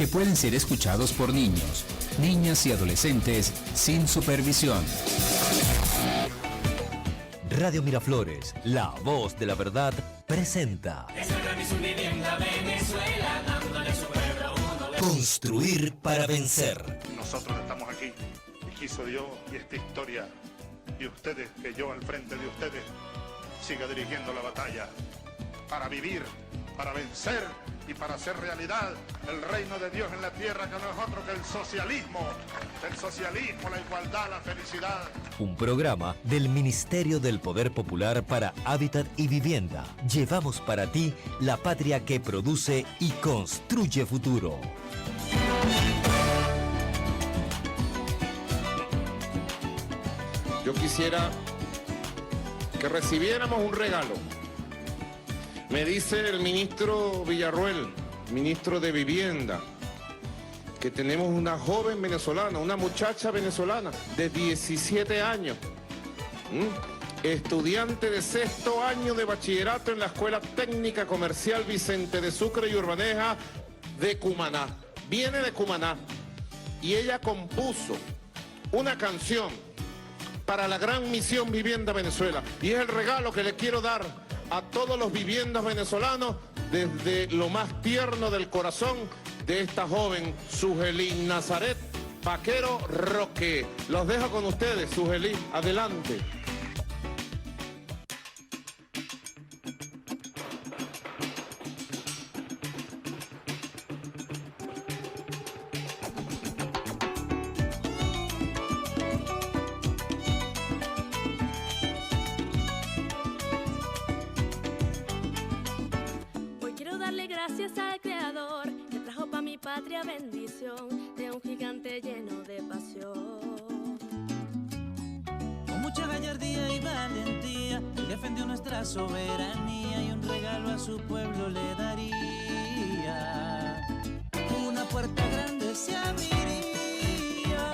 que pueden ser escuchados por niños, niñas y adolescentes sin supervisión. Radio Miraflores, la voz de la verdad, presenta Construir para vencer. Nosotros estamos aquí y quiso Dios y esta historia y ustedes, que yo al frente de ustedes siga dirigiendo la batalla para vivir, para vencer y para hacer realidad el reino de Dios en la tierra, que no es otro que el socialismo, la igualdad, la felicidad. Un programa del Ministerio del Poder Popular para Hábitat y Vivienda. Llevamos para ti la patria que produce y construye futuro. Yo quisiera que recibiéramos un regalo. Me dice el ministro Villarroel, ministro de Vivienda, que tenemos una joven venezolana, una muchacha venezolana de 17 años, estudiante de 6º año de bachillerato en la Escuela Técnica Comercial Vicente de Sucre y Urbaneja de Cumaná. Viene de Cumaná y ella compuso una canción para la gran misión Vivienda Venezuela, y es el regalo que le quiero dar a todos los viviendas venezolanos desde lo más tierno del corazón de esta joven Sugelín Nazaret Vaquero Roque. Los dejo con ustedes, Sugelín, adelante. Gracias al Creador que trajo pa' mi patria bendición de un gigante lleno de pasión. Con mucha gallardía y valentía defendió nuestra soberanía y un regalo a su pueblo le daría. Una puerta grande se abriría.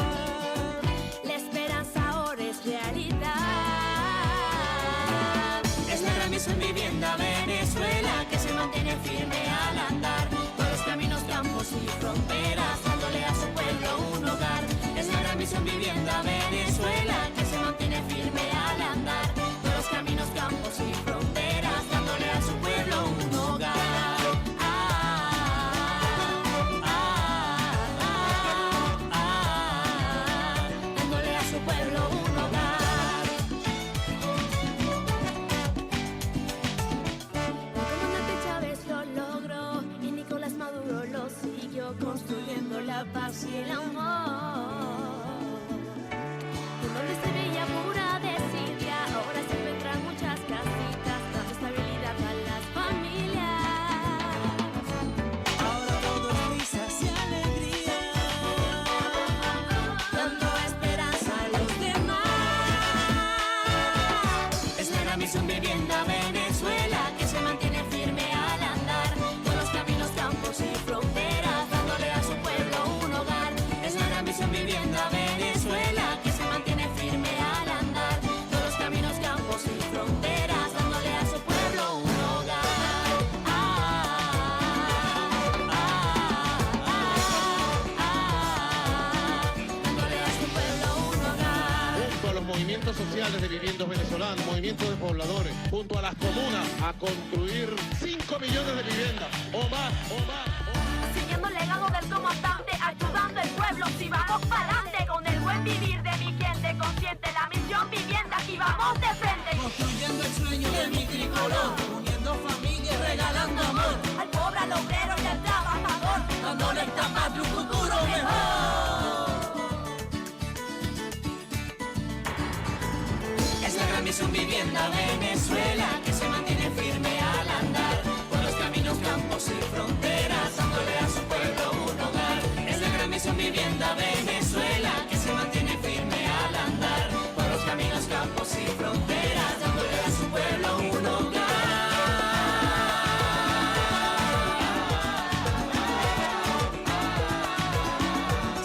La esperanza ahora es realidad. Es la gran misión Vivienda Venezuela que se mantiene firme al andar por los caminos, campos y fronteras, dándole a su pueblo un hogar. Es la gran misión Vivienda Venezuela que se mantiene firme al andar por los caminos, campos y fronteras, dándole a su pueblo un hogar. Dándole a su pueblo un hogar. Construyendo la paz y el amor. Un donde se veía pura desidia, ahora se encuentran muchas casitas, dando estabilidad a las familias. Ahora todo es risas y alegría, dando esperanza a los demás. es la gran misión Vivienda Venezuela que se mantiene firme al andar por los caminos, campos y fronteras, dándole a su pueblo un hogar. Es la gran misión Vivienda Venezuela que se mantiene firme al andar por los caminos, campos y fronteras, dándole a su pueblo un hogar. Dándole a su pueblo un hogar. Junto a los movimientos sociales de viviendas venezolanos, movimientos de pobladores, junto a las comunas, a construir 5 millones de viviendas o más. Siguiendo el legado del comandante, ayudando al pueblo, si vamos para adelante con el buen vivir de mi gente consciente, la misión Vivienda, aquí vamos de frente. Construyendo el sueño de mi tricolor, uniendo familia y regalando amor, Al pobre, al obrero y al trabajador, dándole esta patria un futuro mejor. Es la gran misión Vivienda Venezuela que se mantiene firme al andar por los caminos, campos y fronteras, dándole a su pueblo un hogar. Es la gran misión Vivienda Venezuela que se mantiene firme al andar por los caminos, campos y fronteras, dándole a su pueblo un hogar.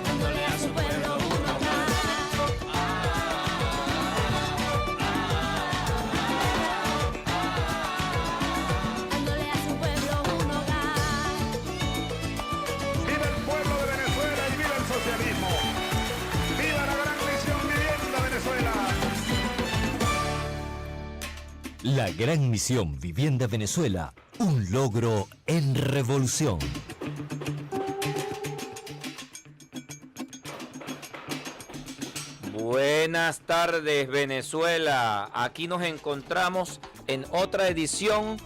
Dándole a su pueblo un hogar. dándole a su pueblo un hogar. ¡Viva el pueblo! La gran misión Vivienda Venezuela, un logro en revolución. Buenas tardes, Venezuela. Aquí nos encontramos en otra edición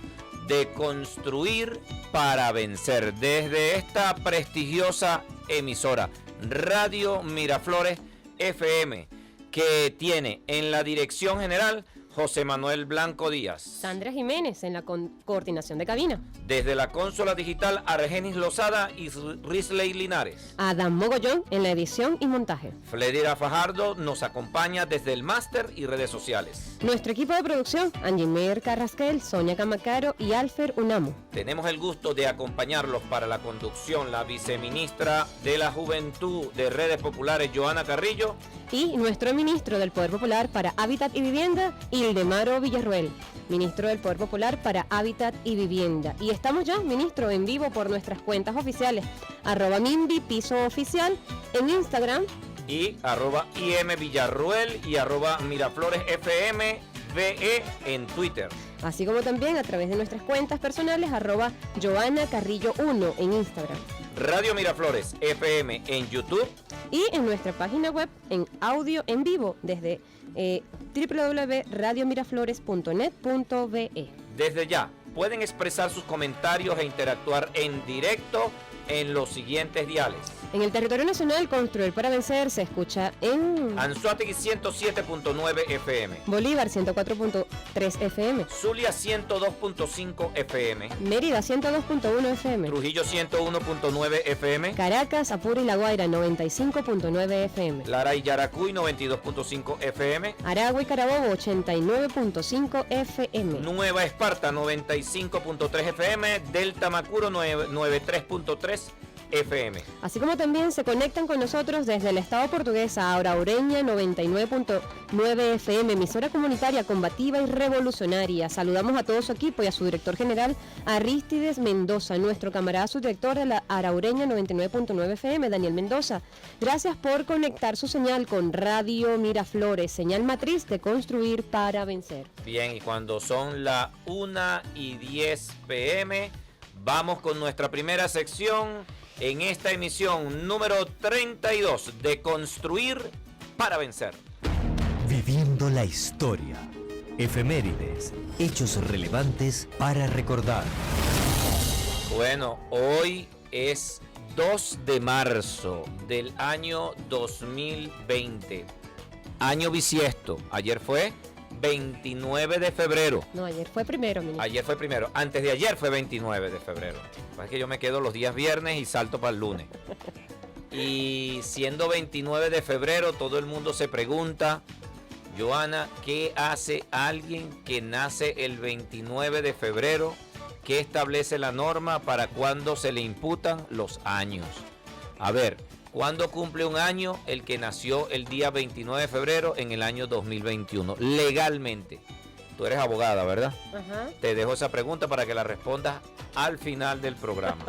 de Construir para Vencer, desde esta prestigiosa emisora Radio Miraflores FM, que tiene en la dirección general José Manuel Blanco Díaz. Sandra Jiménez en la coordinación de cabina. Desde la consola digital, Argenis Lozada y Risley Linares. Adam Mogollón en la edición y montaje. Fledira Fajardo nos acompaña desde el máster y redes sociales. Nuestro equipo de producción, Angie Meyer Carrasquel, Sonia Camacaro y Alfer Unamo. Tenemos el gusto de acompañarlos para la conducción la viceministra de la Juventud de Redes Populares, Joana Carrillo. Y nuestro ministro del Poder Popular para Hábitat y Vivienda, Ildemaro Villarruel. Ministro del Poder Popular para Hábitat y Vivienda. Y estamos ya, ministro, en vivo por nuestras cuentas oficiales. @Minvi Piso Oficial en Instagram. Y @IM Villarruel y @Miraflores FM VE en Twitter. Así como también a través de nuestras cuentas personales, @Joana Carrillo 1 en Instagram. Radio Miraflores FM en YouTube. Y en nuestra página web en audio en vivo desde www.radiomiraflores.net.be. Desde ya, pueden expresar sus comentarios e interactuar en directo en los siguientes diales. En el territorio nacional, Construir para Vencer se escucha en Anzoátegui 107.9 FM, Bolívar 104.3 FM, Zulia 102.5 FM, Mérida 102.1 FM, Trujillo 101.9 FM, Caracas, Apure y La Guaira 95.9 FM, Lara y Yaracuy 92.5 FM, Aragua y Carabobo 89.5 FM, Nueva Esparta 95.3 FM, Delta Macuro 93.3 FM. Así como también se conectan con nosotros desde el Estado portugués a Araureña 99.9 FM, emisora comunitaria combativa y revolucionaria. Saludamos a todo su equipo y a su director general, Arístides Mendoza, nuestro camarada subdirector de la Araureña 99.9 FM, Daniel Mendoza. Gracias por conectar su señal con Radio Miraflores, señal matriz de Construir para Vencer. Bien, y cuando son las 1:10 PM, vamos con nuestra primera sección en esta emisión número 32 de Construir para Vencer. Viviendo la historia. Efemérides, hechos relevantes para recordar. Bueno, hoy es 2 de marzo del año 2020. Año bisiesto. Ayer fue 29 de febrero. No, ayer fue primero, ministro. Ayer fue primero. Antes de ayer fue 29 de febrero. Es que yo me quedo los días viernes y salto para el lunes. Y siendo 29 de febrero, todo el mundo se pregunta, Joana, ¿qué hace alguien que nace el 29 de febrero? ¿Qué establece la norma para cuándo se le imputan los años? A ver, ¿cuándo cumple un año el que nació el día 29 de febrero en el año 2021? Legalmente. Tú eres abogada, ¿verdad? Ajá. Te dejo esa pregunta para que la respondas al final del programa.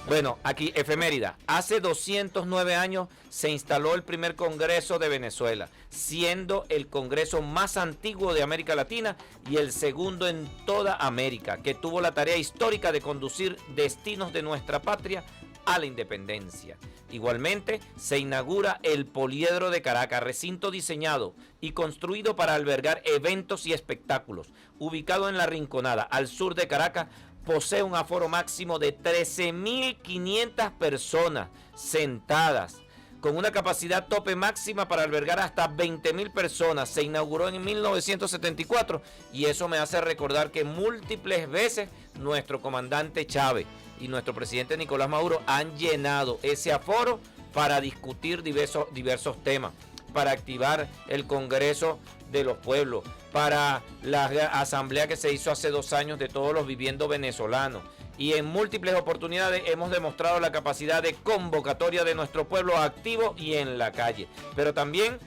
Bueno, aquí, efemérida. Hace 209 años se instaló el primer Congreso de Venezuela, siendo el Congreso más antiguo de América Latina y el segundo en toda América, que tuvo la tarea histórica de conducir destinos de nuestra patria a la independencia. Igualmente, se inaugura el Poliedro de Caracas, recinto diseñado y construido para albergar eventos y espectáculos. Ubicado en La Rinconada, al sur de Caracas, posee un aforo máximo de 13.500 personas sentadas, con una capacidad tope máxima para albergar hasta 20.000 personas. Se inauguró en 1974 y eso me hace recordar que múltiples veces nuestro comandante Chávez y nuestro presidente Nicolás Maduro han llenado ese aforo para discutir diversos temas, para activar el Congreso de los Pueblos, para la asamblea que se hizo hace 2 años de todos los viviendos venezolanos. Y en múltiples oportunidades hemos demostrado la capacidad de convocatoria de nuestro pueblo activo y en la calle. Pero también,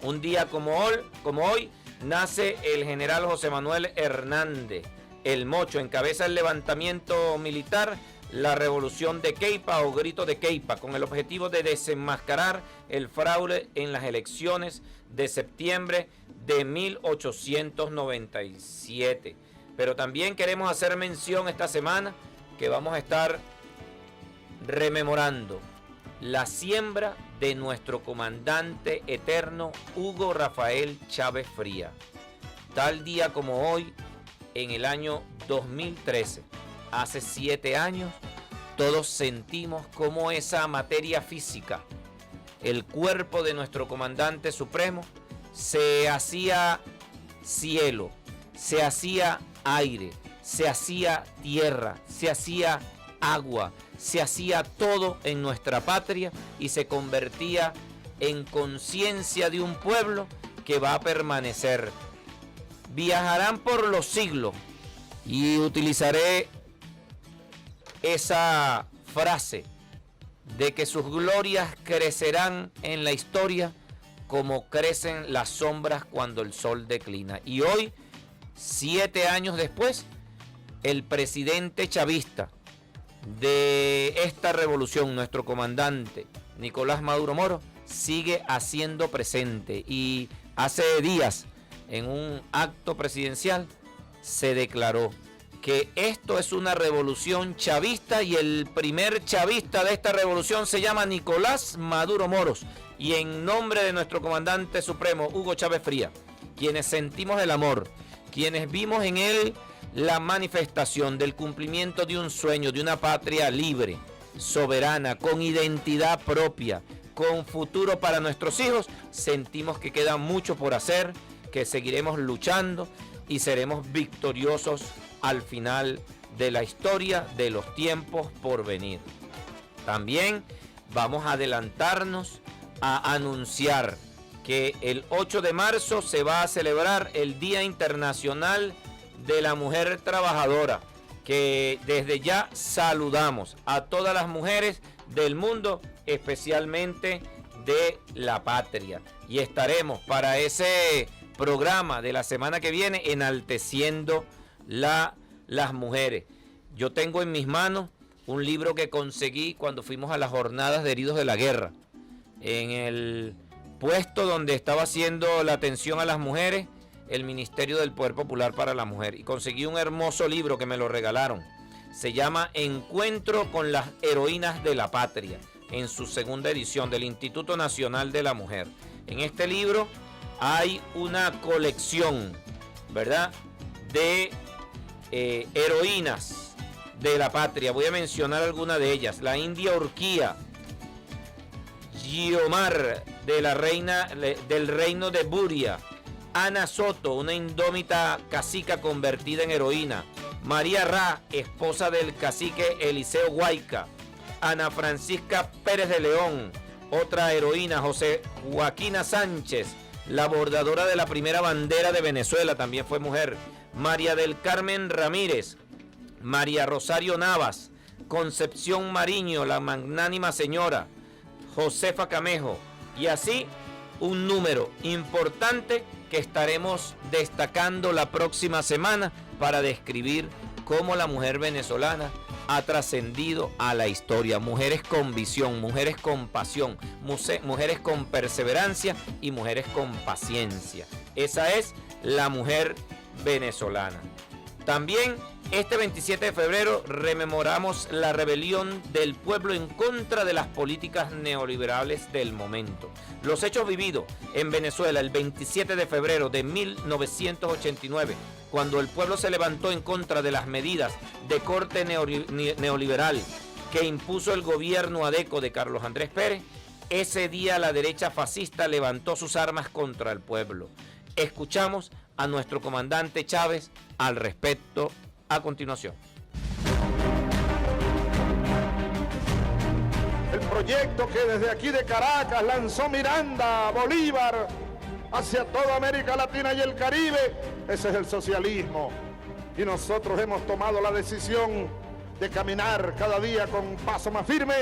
un día como hoy, nace el general José Manuel Hernández, el Mocho, encabeza el levantamiento militar la revolución de Queipa o grito de Queipa, con el objetivo de desenmascarar el fraude en las elecciones de septiembre de 1897. Pero también queremos hacer mención esta semana que vamos a estar rememorando la siembra de nuestro comandante eterno Hugo Rafael Chávez Fría. Tal día como hoy, en el año 2013, hace 7 años, todos sentimos cómo esa materia física, el cuerpo de nuestro comandante supremo, se hacía cielo, se hacía aire, se hacía tierra, se hacía agua, se hacía todo en nuestra patria y se convertía en conciencia de un pueblo que va a permanecer. Viajarán por los siglos, y utilizaré esa frase de que sus glorias crecerán en la historia como crecen las sombras cuando el sol declina. Y hoy, 7 años después, el presidente chavista de esta revolución, nuestro comandante Nicolás Maduro Moro, sigue haciendo presente. Y hace días, en un acto presidencial, se declaró que esto es una revolución chavista y el primer chavista de esta revolución se llama Nicolás Maduro Moros. Y en nombre de nuestro comandante supremo, Hugo Chávez Fría, quienes sentimos el amor, quienes vimos en él la manifestación del cumplimiento de un sueño, de una patria libre, soberana, con identidad propia, con futuro para nuestros hijos, sentimos que queda mucho por hacer, que seguiremos luchando y seremos victoriosos al final de la historia de los tiempos por venir. También vamos a adelantarnos a anunciar que el 8 de marzo se va a celebrar el Día Internacional de la Mujer Trabajadora, que desde ya saludamos a todas las mujeres del mundo, especialmente de la patria. Y estaremos para ese programa de la semana que viene enalteciendo las mujeres. Yo tengo en mis manos un libro que conseguí cuando fuimos a las jornadas de heridos de la guerra, en el puesto donde estaba haciendo la atención a las mujeres el Ministerio del Poder Popular para la Mujer, y conseguí un hermoso libro que me lo regalaron. Se llama Encuentro con las Heroínas de la Patria, en su segunda edición, del Instituto Nacional de la Mujer. En este libro hay una colección, ¿verdad?, de heroínas de la patria. Voy a mencionar algunas de ellas. La India Urquía, Guiomar, de la reina del reino de Buria. Ana Soto, una indómita cacica convertida en heroína. María Ra, esposa del cacique Eliseo Guayca. Ana Francisca Pérez de León, otra heroína. José Joaquina Sánchez, la bordadora de la primera bandera de Venezuela, también fue mujer. María del Carmen Ramírez, María Rosario Navas, Concepción Mariño, la magnánima señora, Josefa Camejo, y así un número importante que estaremos destacando la próxima semana para describir cómo la mujer venezolana ha trascendido a la historia. Mujeres con visión, mujeres con pasión, mujeres con perseverancia y mujeres con paciencia. Esa es la mujer venezolana. También este 27 de febrero rememoramos la rebelión del pueblo en contra de las políticas neoliberales del momento. Los hechos vividos en Venezuela el 27 de febrero de 1989, cuando el pueblo se levantó en contra de las medidas de corte neoliberal que impuso el gobierno ADECO de Carlos Andrés Pérez, ese día la derecha fascista levantó sus armas contra el pueblo. Escuchamos a nuestro comandante Chávez al respecto a continuación. El proyecto que desde aquí de Caracas lanzó Miranda, Bolívar, hacia toda América Latina y el Caribe, ese es el socialismo. Y nosotros hemos tomado la decisión de caminar cada día con paso más firme,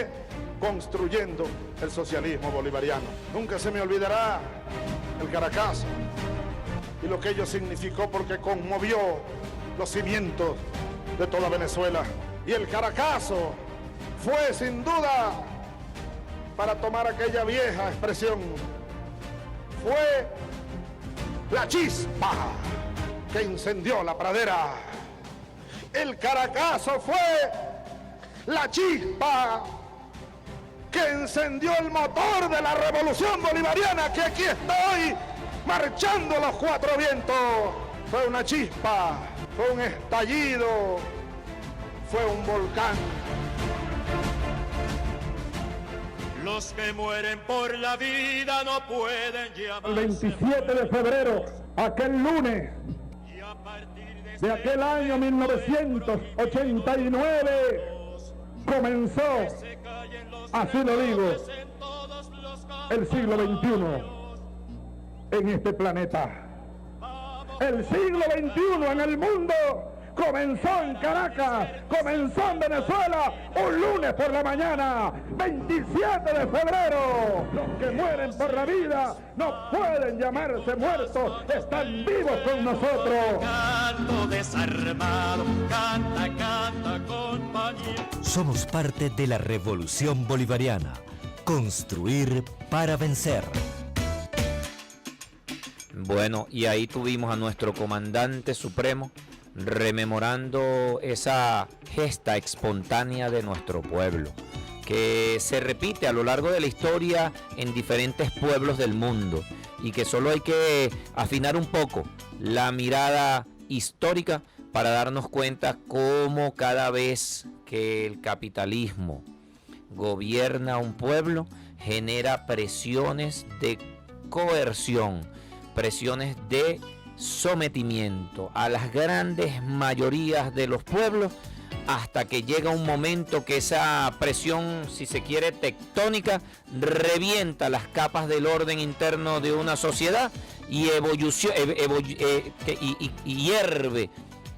construyendo el socialismo bolivariano. Nunca se me olvidará el Caracazo y lo que ello significó, porque conmovió los cimientos de toda Venezuela. Y el Caracazo fue sin duda, para tomar aquella vieja expresión, fue la chispa que incendió la pradera. El Caracazo fue la chispa que encendió el motor de la revolución bolivariana que aquí está hoy marchando los cuatro vientos. Fue una chispa, fue un estallido, fue un volcán. Los que mueren por la vida no pueden llamarse. El 27 de febrero, aquel lunes de aquel año 1989, comenzó, así lo digo, el siglo XXI en este planeta. El siglo XXI en el mundo comenzó en Caracas, comenzó en Venezuela, un lunes por la mañana, 27 de febrero. Los que mueren por la vida no pueden llamarse muertos, están vivos con nosotros. Canto desarmado, canta, canta, compañía. Somos parte de la revolución bolivariana. Construir para vencer. Bueno, y ahí tuvimos a nuestro comandante supremo rememorando esa gesta espontánea de nuestro pueblo, que se repite a lo largo de la historia en diferentes pueblos del mundo y que solo hay que afinar un poco la mirada histórica para darnos cuenta cómo cada vez que el capitalismo gobierna un pueblo genera presiones de coerción, presiones de sometimiento a las grandes mayorías de los pueblos, hasta que llega un momento que esa presión, si se quiere, tectónica, revienta las capas del orden interno de una sociedad y hierve,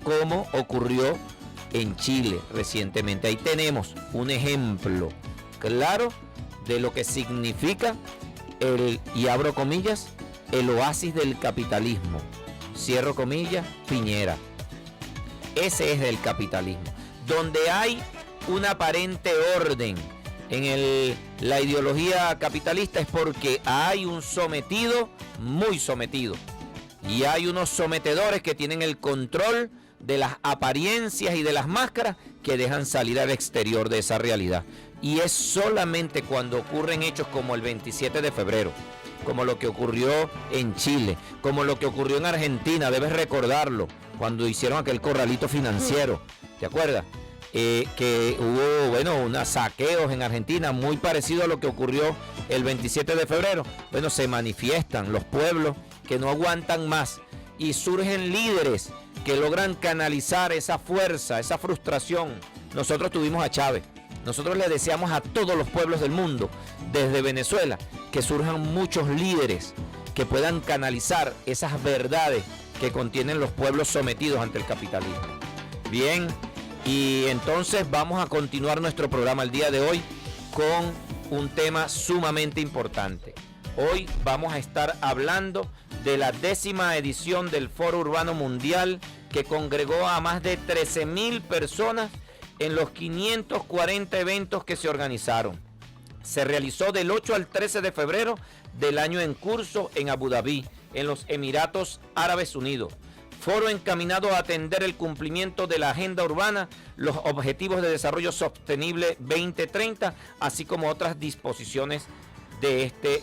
como ocurrió en Chile recientemente. Ahí tenemos un ejemplo claro de lo que significa y abro comillas, el oasis del capitalismo. Cierro comillas, Piñera. Ese es el capitalismo. Donde hay un aparente orden en la ideología capitalista es porque hay un sometido muy sometido. Y hay unos sometedores que tienen el control de las apariencias y de las máscaras que dejan salir al exterior de esa realidad. Y es solamente cuando ocurren hechos como el 27 de febrero, como lo que ocurrió en Chile, como lo que ocurrió en Argentina, debes recordarlo, cuando hicieron aquel corralito financiero, ¿te acuerdas? Que hubo, unos saqueos en Argentina, muy parecido a lo que ocurrió el 27 de febrero. Bueno, se manifiestan los pueblos que no aguantan más y surgen líderes que logran canalizar esa fuerza, esa frustración. Nosotros tuvimos a Chávez. Nosotros le deseamos a todos los pueblos del mundo, desde Venezuela, que surjan muchos líderes que puedan canalizar esas verdades que contienen los pueblos sometidos ante el capitalismo. Bien, y entonces vamos a continuar nuestro programa el día de hoy con un tema sumamente importante. Hoy vamos a estar hablando de la 10ª edición del Foro Urbano Mundial, que congregó a más de 13.000 personas en los 540 eventos que se organizaron. Se realizó del 8 al 13 de febrero del año en curso en Abu Dhabi, en los Emiratos Árabes Unidos. Foro encaminado a atender el cumplimiento de la agenda urbana, los objetivos de desarrollo sostenible 2030, así como otras disposiciones de este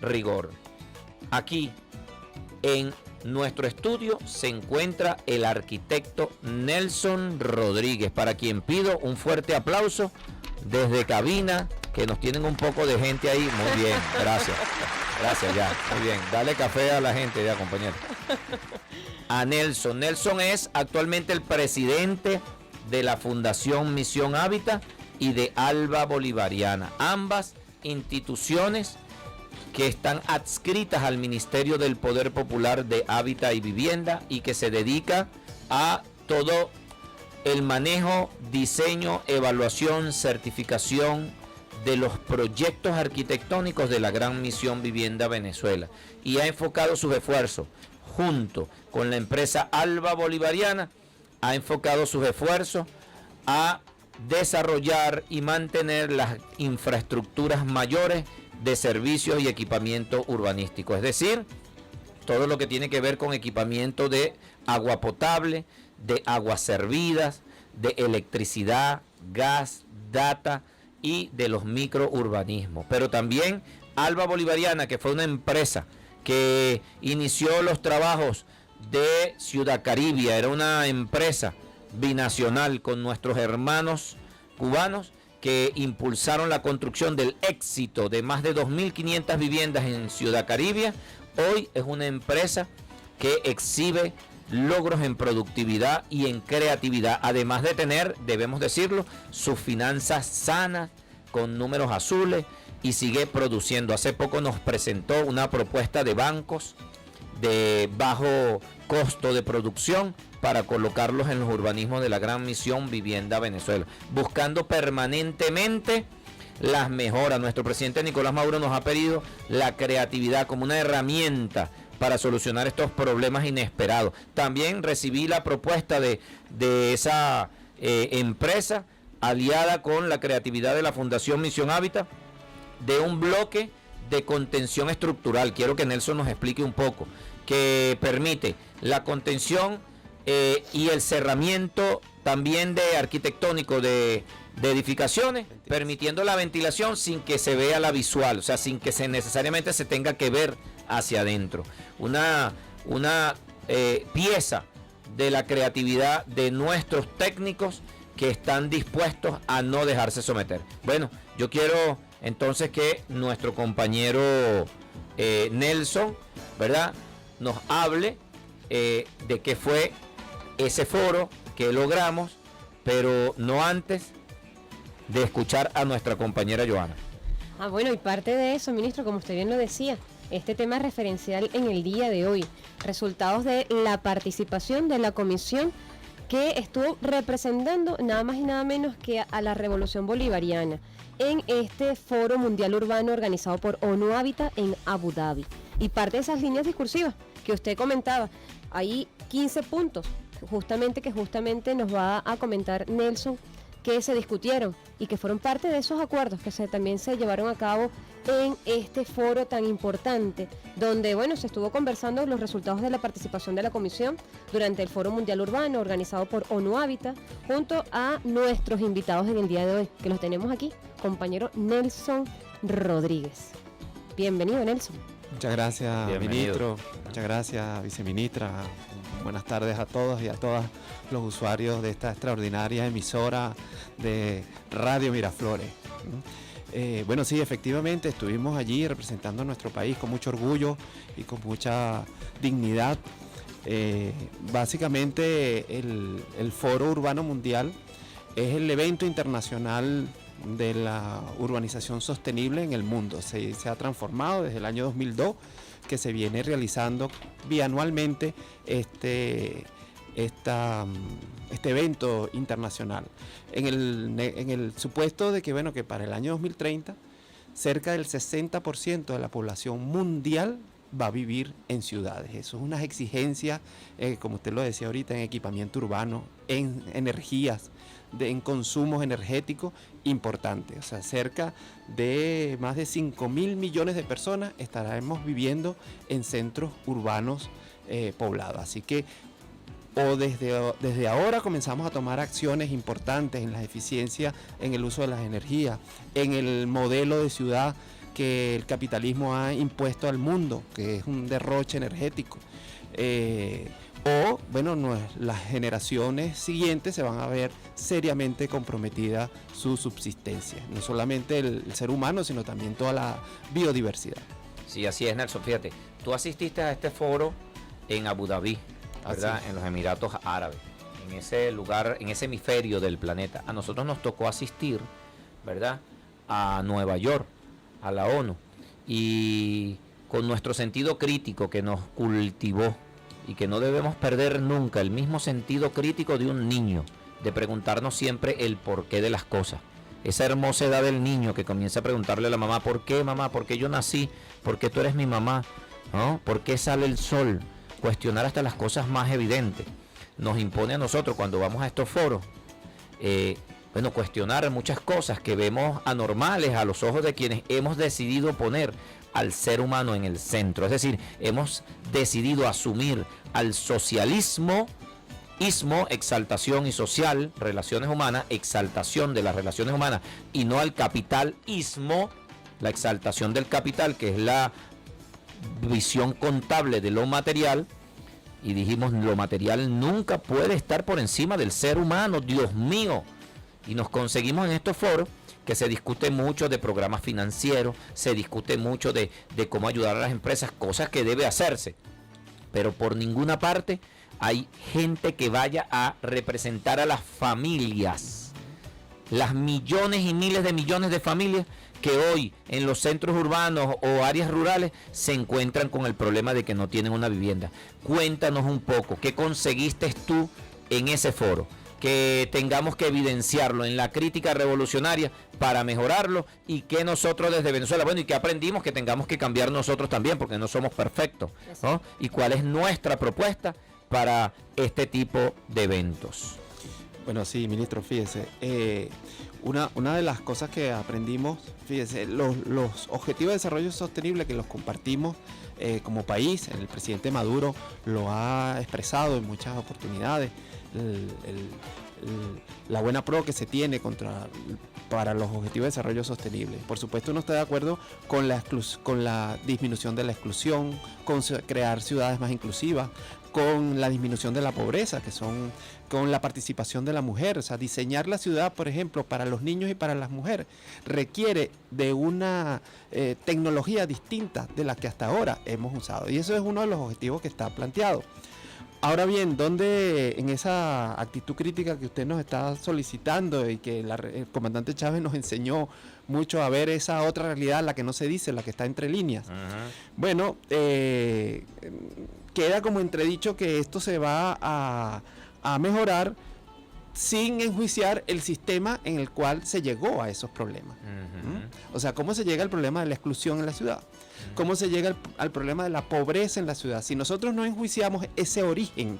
rigor. Aquí, en nuestro estudio, se encuentra el arquitecto Nelson Rodríguez, para quien pido un fuerte aplauso desde cabina, que nos tienen un poco de gente ahí. Muy bien, gracias. Gracias, ya, muy bien. Dale café a la gente, ya, compañero. A Nelson. Nelson es actualmente el presidente de la Fundación Misión Hábitat y de Alba Bolivariana, ambas instituciones que están adscritas al Ministerio del Poder Popular de Hábitat y Vivienda y que se dedica a todo el manejo, diseño, evaluación, certificación de los proyectos arquitectónicos de la Gran Misión Vivienda Venezuela, y ha enfocado sus esfuerzos junto con la empresa Alba Bolivariana, ha enfocado sus esfuerzos a desarrollar y mantener las infraestructuras mayores de servicios y equipamiento urbanístico, es decir, todo lo que tiene que ver con equipamiento de agua potable, de aguas servidas, de electricidad, gas, data y de los microurbanismos. Pero también Alba Bolivariana, que fue una empresa que inició los trabajos de Ciudad Caribia, era una empresa binacional con nuestros hermanos cubanos que impulsaron la construcción del éxito de más de 2.500 viviendas en Ciudad Caribia. Hoy es una empresa que exhibe logros en productividad y en creatividad, además de tener, debemos decirlo, sus finanzas sanas, con números azules, y sigue produciendo. Hace poco nos presentó una propuesta de bancos de bajo costo de producción para colocarlos en los urbanismos de la Gran Misión Vivienda Venezuela, buscando permanentemente las mejoras. Nuestro presidente Nicolás Maduro nos ha pedido la creatividad como una herramienta para solucionar estos problemas inesperados. También recibí la propuesta de esa empresa aliada con la creatividad de la Fundación Misión Hábitat, de un bloque de contención estructural. Quiero que Nelson nos explique un poco, que permite la contención y el cerramiento también de arquitectónico de edificaciones, permitiendo la ventilación sin que se vea la visual, o sea, sin que necesariamente se tenga que ver hacia adentro. Una pieza de la creatividad de nuestros técnicos que están dispuestos a no dejarse someter. Bueno, yo quiero entonces que nuestro compañero Nelson, ¿verdad?, nos hable de qué fue ese foro que logramos, pero no antes de escuchar a nuestra compañera Joana. Bueno, y parte de eso, ministro, como usted bien lo decía, este tema referencial en el día de hoy, resultados de la participación de la comisión que estuvo representando nada más y nada menos que a la Revolución Bolivariana en este Foro Mundial Urbano organizado por ONU Hábitat en Abu Dhabi. Y parte de esas líneas discursivas que usted comentaba, hay 15 puntos justamente nos va a comentar Nelson, que se discutieron y que fueron parte de esos acuerdos que también se llevaron a cabo en este foro tan importante, donde se estuvo conversando los resultados de la participación de la comisión durante el Foro Mundial Urbano organizado por ONU Hábitat, junto a nuestros invitados en el día de hoy, que los tenemos aquí, compañero Nelson Rodríguez. Bienvenido, Nelson. Muchas gracias, ministro. Muchas gracias, viceministra. Buenas tardes a todos y a todas los usuarios de esta extraordinaria emisora de Radio Miraflores. Sí, efectivamente estuvimos allí representando a nuestro país con mucho orgullo y con mucha dignidad. Básicamente el Foro Urbano Mundial es el evento internacional de la urbanización sostenible en el mundo. Se ha transformado desde el año 2002, que se viene realizando bianualmente este evento internacional, en el supuesto de que que para el año 2030 cerca del 60% de la población mundial va a vivir en ciudades. Eso es una exigencia, como usted lo decía ahorita, en equipamiento urbano, en energías, en consumos energéticos importantes. O sea, cerca de más de 5.000 millones de personas estaremos viviendo en centros urbanos poblados. Así que desde ahora comenzamos a tomar acciones importantes en la eficiencia, en el uso de las energías, en el modelo de ciudad que el capitalismo ha impuesto al mundo, que es un derroche energético. Las generaciones siguientes se van a ver seriamente comprometida su subsistencia, no solamente el ser humano, sino también toda la biodiversidad. Sí, así es, Nelson. Fíjate, tú asististe a este foro en Abu Dhabi, ¿verdad? En los Emiratos Árabes, en ese lugar, en ese hemisferio del planeta. A nosotros nos tocó asistir, ¿verdad?, a Nueva York, a la ONU, y con nuestro sentido crítico que nos cultivó, y que no debemos perder nunca, el mismo sentido crítico de un niño, de preguntarnos siempre el porqué de las cosas. Esa hermosa edad del niño que comienza a preguntarle a la mamá: ¿por qué, mamá? ¿Por qué yo nací? ¿Por qué tú eres mi mamá? ¿No? ¿Por qué sale el sol? Cuestionar hasta las cosas más evidentes. Nos impone a nosotros, cuando vamos a estos foros, bueno, cuestionar muchas cosas que vemos anormales a los ojos de quienes hemos decidido poner al ser humano en el centro. Es decir, hemos decidido asumir al socialismo, ismo, exaltación, y social, relaciones humanas, exaltación de las relaciones humanas, y no al capitalismo, la exaltación del capital, que es la visión contable de lo material. Y dijimos, lo material nunca puede estar por encima del ser humano, Dios mío. Y nos conseguimos en estos foros que se discute mucho de programas financieros, se discute mucho de cómo ayudar a las empresas, cosas que debe hacerse. Pero por ninguna parte hay gente que vaya a representar a las familias, las millones y miles de millones de familias que hoy en los centros urbanos o áreas rurales se encuentran con el problema de que no tienen una vivienda. Cuéntanos un poco, ¿qué conseguiste tú en ese foro? Que tengamos que evidenciarlo en la crítica revolucionaria para mejorarlo, y que nosotros desde Venezuela, bueno, y que aprendimos que tengamos que cambiar nosotros también, porque no somos perfectos, ¿no? Y cuál es nuestra propuesta para este tipo de eventos. Bueno, sí, ministro, fíjese, una de las cosas que aprendimos, fíjese, los objetivos de desarrollo sostenible que los compartimos como país, el presidente Maduro lo ha expresado en muchas oportunidades, la buena pro que se tiene para los objetivos de desarrollo sostenible. Por supuesto, uno está de acuerdo con la disminución de la exclusión, con crear ciudades más inclusivas, con la disminución de la pobreza, con la participación de la mujer. O sea, diseñar la ciudad, por ejemplo, para los niños y para las mujeres, requiere de una tecnología distinta de la que hasta ahora hemos usado. Y eso es uno de los objetivos que está planteado. Ahora bien, ¿dónde en esa actitud crítica que usted nos está solicitando y que el comandante Chávez nos enseñó mucho a ver esa otra realidad, la que no se dice, la que está entre líneas? Bueno, queda como entredicho que esto se va a mejorar sin enjuiciar el sistema en el cual se llegó a esos problemas. O sea, ¿cómo se llega al problema de la exclusión en la ciudad? ¿Cómo se llega al problema de la pobreza en la ciudad? Si nosotros no enjuiciamos ese origen,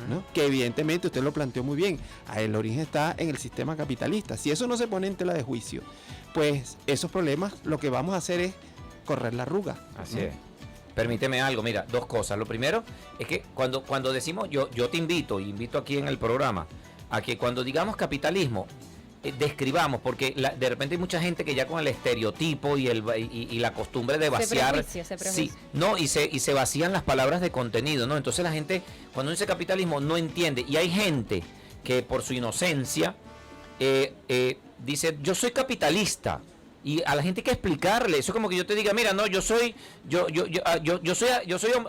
¿no? Que evidentemente usted lo planteó muy bien, el origen está en el sistema capitalista. Si eso no se pone en tela de juicio, pues esos problemas lo que vamos a hacer es correr la arruga. Así es. Permíteme algo, mira, dos cosas. Lo primero es que cuando decimos, yo te invito aquí en el programa, a que cuando digamos capitalismo, describamos, porque de repente hay mucha gente que ya con el estereotipo y la costumbre de vaciar, sí, no, y se vacían las palabras de contenido, ¿no? Entonces la gente, cuando dice capitalismo, no entiende, y hay gente que por su inocencia dice, yo soy capitalista, y a la gente hay que explicarle. Eso es como que yo te diga, mira, no, yo soy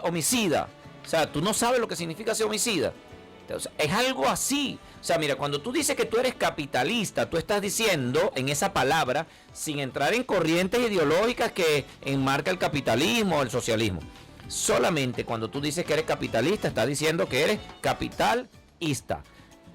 homicida. O sea, tú no sabes lo que significa ser homicida. Entonces, es algo así. O sea, mira, cuando tú dices que tú eres capitalista, tú estás diciendo en esa palabra, sin entrar en corrientes ideológicas que enmarca el capitalismo o el socialismo. Solamente cuando tú dices que eres capitalista, estás diciendo que eres capitalista.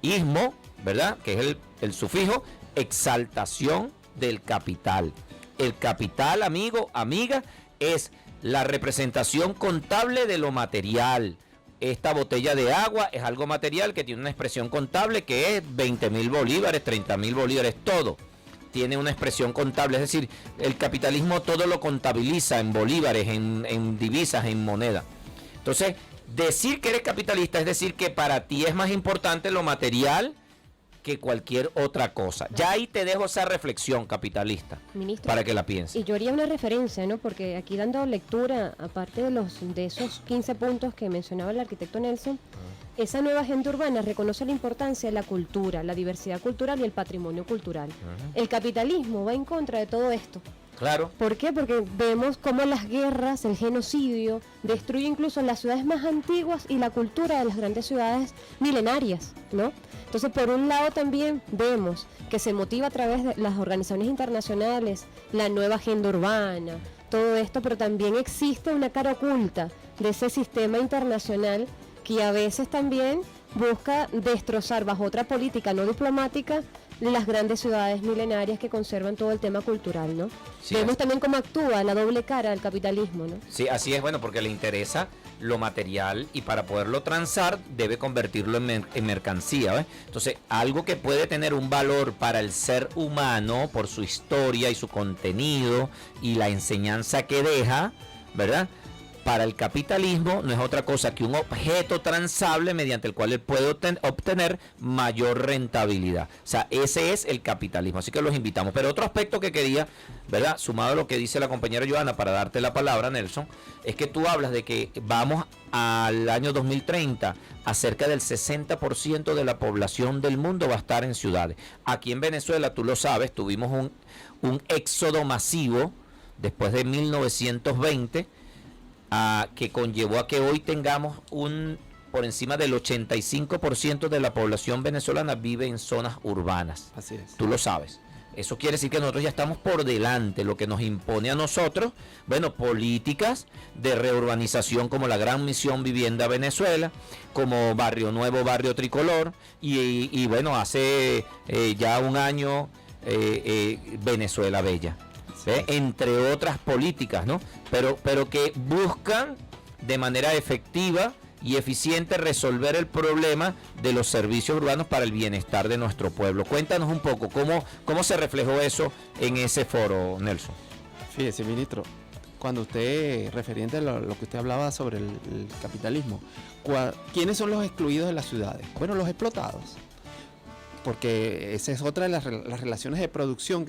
Ismo, ¿verdad? Que es el sufijo, exaltación del capital. El capital, amigo, amiga, es la representación contable de lo material. Esta botella de agua es algo material que tiene una expresión contable que es 20.000 bolívares, 30.000 bolívares, todo tiene una expresión contable. Es decir, el capitalismo todo lo contabiliza en bolívares, en divisas, en moneda. Entonces, decir que eres capitalista es decir que para ti es más importante lo material que cualquier otra cosa. Ya ahí te dejo esa reflexión, capitalista, ministro, para que la pienses. Y yo haría una referencia, ¿no? Porque aquí dando lectura, aparte de esos 15 puntos que mencionaba el arquitecto Nelson, esa nueva agenda urbana reconoce la importancia de la cultura, la diversidad cultural y el patrimonio cultural. El capitalismo va en contra de todo esto. Claro. ¿Por qué? Porque vemos cómo las guerras, el genocidio, destruye incluso las ciudades más antiguas y la cultura de las grandes ciudades milenarias, ¿no? Entonces, por un lado también vemos que se motiva a través de las organizaciones internacionales, la nueva agenda urbana, todo esto, pero también existe una cara oculta de ese sistema internacional que a veces también busca destrozar bajo otra política no diplomática de las grandes ciudades milenarias que conservan todo el tema cultural, ¿no? Sí, Vemos así. también cómo actúa la doble cara del capitalismo, ¿no? Sí, así es, bueno, porque le interesa lo material y para poderlo transar debe convertirlo en mercancía, ¿ves? Entonces, algo que puede tener un valor para el ser humano por su historia y su contenido y la enseñanza que deja, ¿verdad? Para el capitalismo no es otra cosa que un objeto transable mediante el cual él puede obtener mayor rentabilidad. O sea, ese es el capitalismo, así que los invitamos. Pero otro aspecto que quería, ¿verdad? Sumado a lo que dice la compañera Joana, para darte la palabra, Nelson, es que tú hablas de que vamos al año 2030 a cerca del 60% de la población del mundo va a estar en ciudades. Aquí en Venezuela, tú lo sabes, tuvimos un éxodo masivo después de 1920, que conllevó a que hoy tengamos por encima del 85% de la población venezolana vive en zonas urbanas. Así es. Tú lo sabes. Eso quiere decir que nosotros ya estamos por delante, lo que nos impone a nosotros, bueno, políticas de reurbanización como la Gran Misión Vivienda Venezuela, como Barrio Nuevo, Barrio Tricolor, y bueno, hace ya un año Venezuela Bella. Entre otras políticas, ¿no? Pero que buscan de manera efectiva y eficiente resolver el problema de los servicios urbanos para el bienestar de nuestro pueblo. Cuéntanos un poco cómo se reflejó eso en ese foro, Nelson. Fíjese, ministro, cuando usted, referente a lo que usted hablaba sobre el capitalismo, ¿quiénes son los excluidos de las ciudades? Bueno, los explotados. Porque esa es otra de las relaciones de producción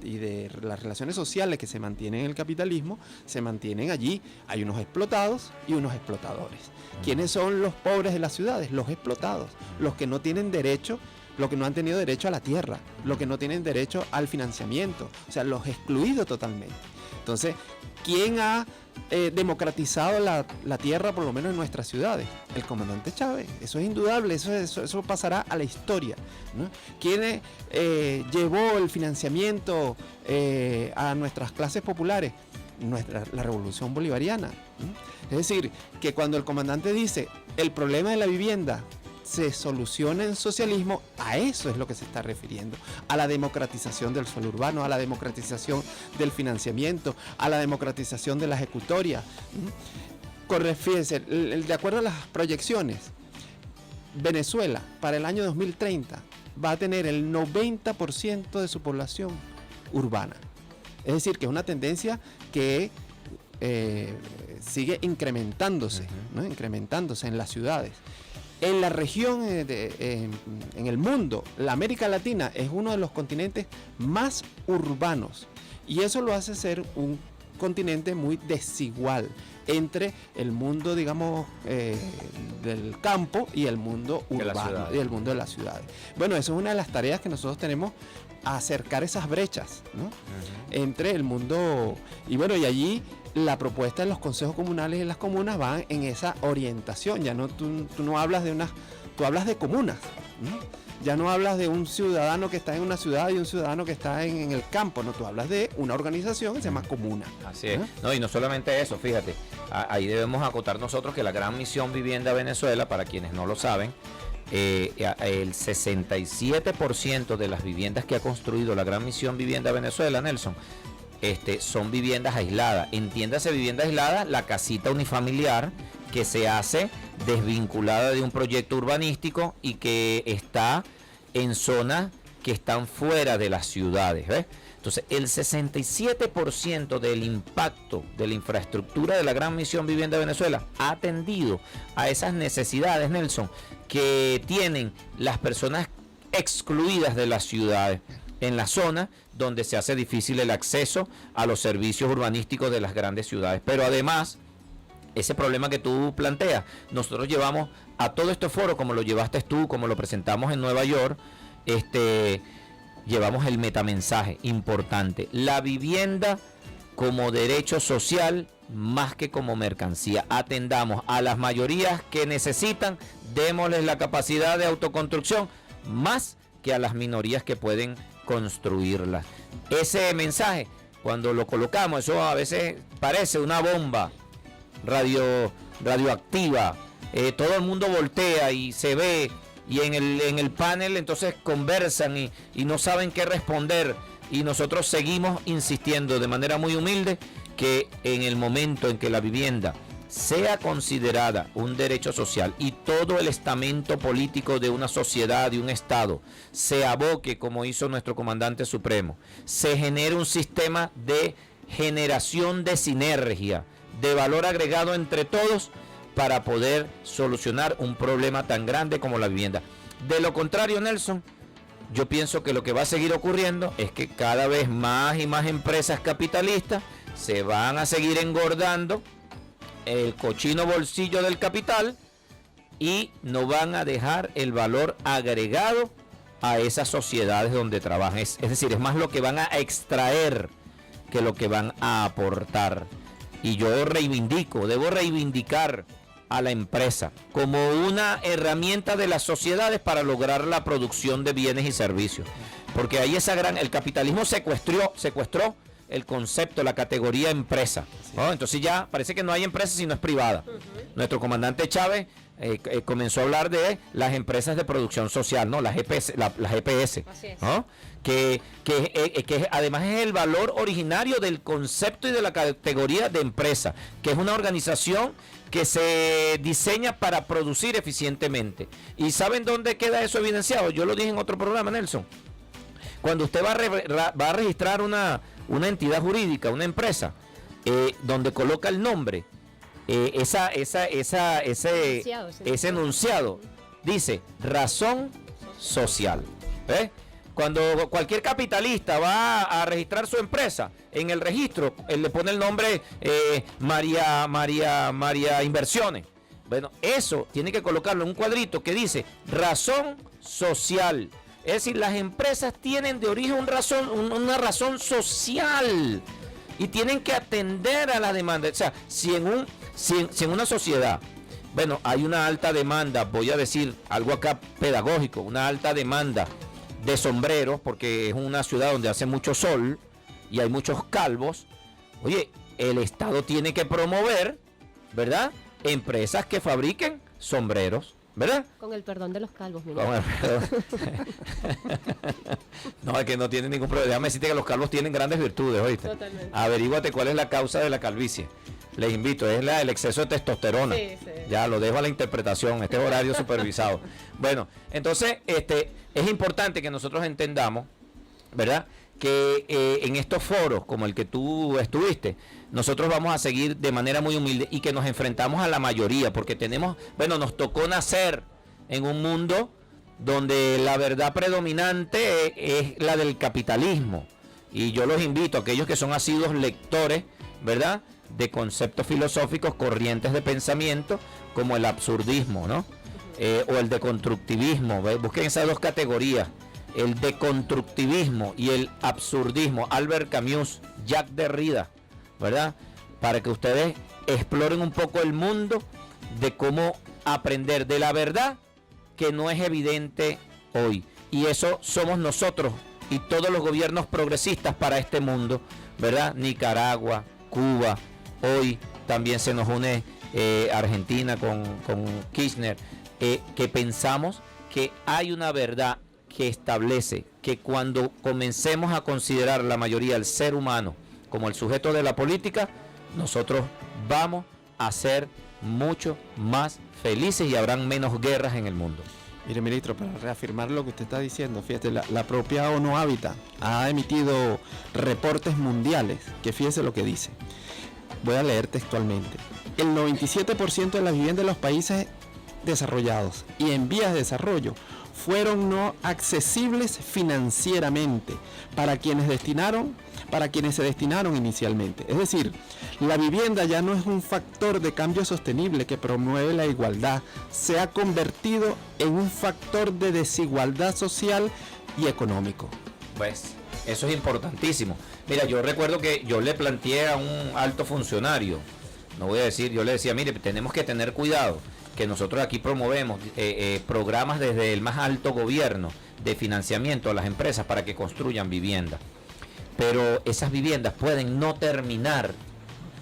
y de las relaciones sociales que se mantienen en el capitalismo, se mantienen allí. Hay unos explotados y unos explotadores. ¿Quiénes son los pobres de las ciudades? Los explotados, los que no tienen derecho, los que no han tenido derecho a la tierra, los que no tienen derecho al financiamiento, o sea, los excluidos totalmente. Entonces, ¿quién ha democratizado la tierra, por lo menos en nuestras ciudades? El comandante Chávez. Eso es indudable, eso pasará a la historia, ¿no? ¿Quién llevó el financiamiento a nuestras clases populares? La revolución bolivariana, ¿no? Es decir, que cuando el comandante dice el problema de la vivienda se soluciona en socialismo, a eso es lo que se está refiriendo, a la democratización del suelo urbano, a la democratización del financiamiento, a la democratización de la ejecutoria. Fíjense, de acuerdo a las proyecciones, Venezuela para el año 2030 va a tener el 90% de su población urbana. Es decir, que es una tendencia que sigue incrementándose, ¿no? Incrementándose en las ciudades. En la región, en el mundo, la América Latina es uno de los continentes más urbanos y eso lo hace ser un continente muy desigual entre el mundo, digamos, del campo y el mundo urbano y el mundo de las ciudades. Bueno, eso es una de las tareas que nosotros tenemos, acercar esas brechas, ¿no? Entre el mundo y bueno, y allí la propuesta de los consejos comunales y las comunas van en esa orientación. Ya no, tú no hablas tú hablas de comunas, ¿no? Ya no hablas de un ciudadano que está en una ciudad y un ciudadano que está en el campo, no, tú hablas de una organización que se llama comuna. Así es. No, y no solamente eso, fíjate, ahí debemos acotar nosotros que la Gran Misión Vivienda Venezuela, para quienes no lo saben, el 67% de las viviendas que ha construido la Gran Misión Vivienda Venezuela, Nelson, son viviendas aisladas. Entiéndase vivienda aislada, la casita unifamiliar que se hace desvinculada de un proyecto urbanístico y que está en zonas que están fuera de las ciudades, ¿ves? Entonces, el 67% del impacto de la infraestructura de la Gran Misión Vivienda Venezuela ha atendido a esas necesidades, Nelson, que tienen las personas excluidas de las ciudades, en la zona donde se hace difícil el acceso a los servicios urbanísticos de las grandes ciudades. Pero además, ese problema que tú planteas, nosotros llevamos a todo este foro, como lo llevaste tú, como lo presentamos en Nueva York, llevamos el metamensaje importante: la vivienda como derecho social más que como mercancía. Atendamos a las mayorías que necesitan, démosles la capacidad de autoconstrucción más que a las minorías que pueden construirlas. Ese mensaje, cuando lo colocamos, eso a veces parece una bomba radioactiva, todo el mundo voltea y se ve y en el panel entonces conversan y no saben qué responder, y nosotros seguimos insistiendo de manera muy humilde que en el momento en que la vivienda sea considerada un derecho social y todo el estamento político de una sociedad, de un Estado, se aboque, como hizo nuestro comandante supremo, se genere un sistema de generación de sinergia, de valor agregado entre todos para poder solucionar un problema tan grande como la vivienda. De lo contrario, Nelson, yo pienso que lo que va a seguir ocurriendo es que cada vez más y más empresas capitalistas se van a seguir engordando el cochino bolsillo del capital y no van a dejar el valor agregado a esas sociedades donde trabajan. Es decir, es más lo que van a extraer que lo que van a aportar. Y yo debo reivindicar a la empresa como una herramienta de las sociedades para lograr la producción de bienes y servicios. Porque ahí el capitalismo secuestró el concepto, la categoría empresa, ¿no? Entonces ya parece que no hay empresa si no es privada. Nuestro comandante Chávez comenzó a hablar de las empresas de producción social, ¿no? Las GPS, ¿no? Que además es el valor originario del concepto y de la categoría de empresa, que es una organización que se diseña para producir eficientemente. ¿Y saben dónde queda eso evidenciado? Yo lo dije en otro programa, Nelson. Cuando usted va a registrar una entidad jurídica, una empresa, donde coloca el nombre, ese enunciado dice razón social. Cuando cualquier capitalista va a registrar su empresa, en el registro él le pone el nombre María Inversiones. Bueno, eso tiene que colocarlo en un cuadrito que dice razón social. Es decir, las empresas tienen de origen una razón social y tienen que atender a la demanda. O sea, si en una sociedad, bueno, hay una alta demanda, voy a decir algo acá pedagógico, una alta demanda de sombreros, porque es una ciudad donde hace mucho sol y hay muchos calvos. Oye, el Estado tiene que promover, ¿verdad?, empresas que fabriquen sombreros, ¿verdad? Con el perdón de los calvos, mi No, es que no tiene ningún problema. Déjame decirte que los calvos tienen grandes virtudes, ¿oíste? Totalmente. Averíguate cuál es la causa de la calvicie. Les invito, es el exceso de testosterona. Sí. Ya lo dejo a la interpretación, este es horario supervisado. Bueno, entonces, es importante que nosotros entendamos, ¿verdad?, que en estos foros como el que tú estuviste, nosotros vamos a seguir de manera muy humilde y que nos enfrentamos a la mayoría, porque nos tocó nacer en un mundo donde la verdad predominante es la del capitalismo. Y yo los invito a aquellos que son asiduos lectores, ¿verdad?, de conceptos filosóficos, corrientes de pensamiento, como el absurdismo, ¿no? O el deconstructivismo. Busquen esas dos categorías. El deconstructivismo y el absurdismo, Albert Camus, Jacques Derrida, ¿verdad? Para que ustedes exploren un poco el mundo de cómo aprender de la verdad que no es evidente hoy. Y eso somos nosotros y todos los gobiernos progresistas para este mundo, ¿verdad? Nicaragua, Cuba, hoy también se nos une Argentina con Kirchner, que pensamos que hay una verdad que establece que cuando comencemos a considerar la mayoría del ser humano como el sujeto de la política, nosotros vamos a ser mucho más felices y habrán menos guerras en el mundo. Mire, ministro, para reafirmar lo que usted está diciendo, fíjate, la propia ONU Habitat ha emitido reportes mundiales, que fíjese lo que dice. Voy a leer textualmente. El 97% de las viviendas de los países desarrollados y en vías de desarrollo fueron no accesibles financieramente para quienes se destinaron inicialmente. Es decir, la vivienda ya no es un factor de cambio sostenible que promueve la igualdad, se ha convertido en un factor de desigualdad social y económico. Pues eso es importantísimo. Mira, yo recuerdo que yo le planteé a un alto funcionario, no voy a decir, yo le decía, mire, tenemos que tener cuidado, que nosotros aquí promovemos programas desde el más alto gobierno de financiamiento a las empresas para que construyan viviendas. Pero esas viviendas pueden no terminar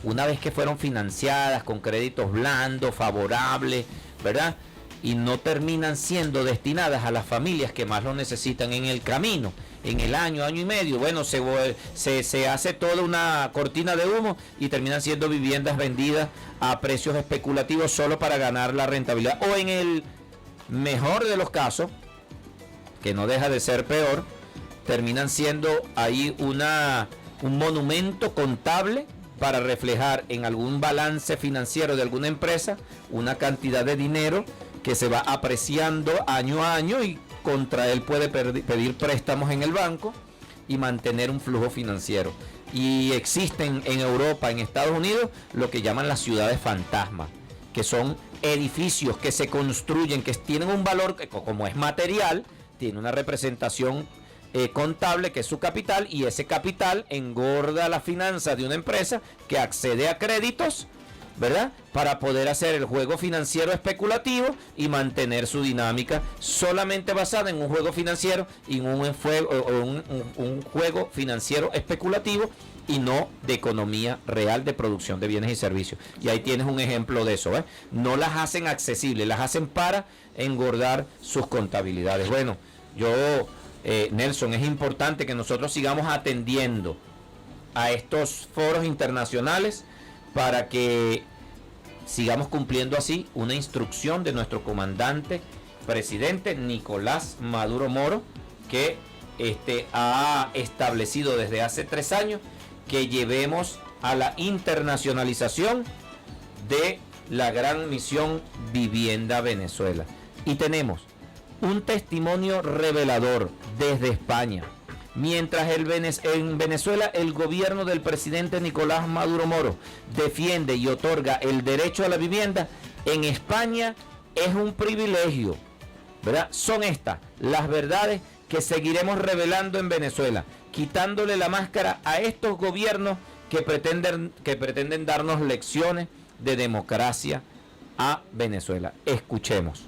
una vez que fueron financiadas con créditos blandos, favorables, ¿verdad? y no terminan siendo destinadas a las familias que más lo necesitan en el camino, en el año y medio. Bueno, se hace toda una cortina de humo y terminan siendo viviendas vendidas a precios especulativos solo para ganar la rentabilidad. O en el mejor de los casos, que no deja de ser peor, terminan siendo ahí un monumento contable para reflejar en algún balance financiero de alguna empresa una cantidad de dinero que se va apreciando año a año y contra él puede pedir préstamos en el banco y mantener un flujo financiero. Y existen en Europa, en Estados Unidos, lo que llaman las ciudades fantasma, que son edificios que se construyen, que tienen un valor que, como es material, tiene una representación contable que es su capital, y ese capital engorda la finanza de una empresa que accede a créditos, ¿verdad?, para poder hacer el juego financiero especulativo y mantener su dinámica solamente basada en un juego financiero y un juego financiero especulativo y no de economía real de producción de bienes y servicios. Y ahí tienes un ejemplo de eso, ¿eh? No las hacen accesibles, las hacen para engordar sus contabilidades. Bueno, Nelson, es importante que nosotros sigamos atendiendo a estos foros internacionales para que sigamos cumpliendo así una instrucción de nuestro comandante presidente Nicolás Maduro Moro, que ha establecido desde hace 3 años que llevemos a la internacionalización de la gran misión Vivienda Venezuela. Y tenemos un testimonio revelador desde España. Mientras en Venezuela el gobierno del presidente Nicolás Maduro Moro defiende y otorga el derecho a la vivienda, en España es un privilegio, ¿verdad? Son estas las verdades que seguiremos revelando en Venezuela, quitándole la máscara a estos gobiernos que pretenden darnos lecciones de democracia a Venezuela. Escuchemos.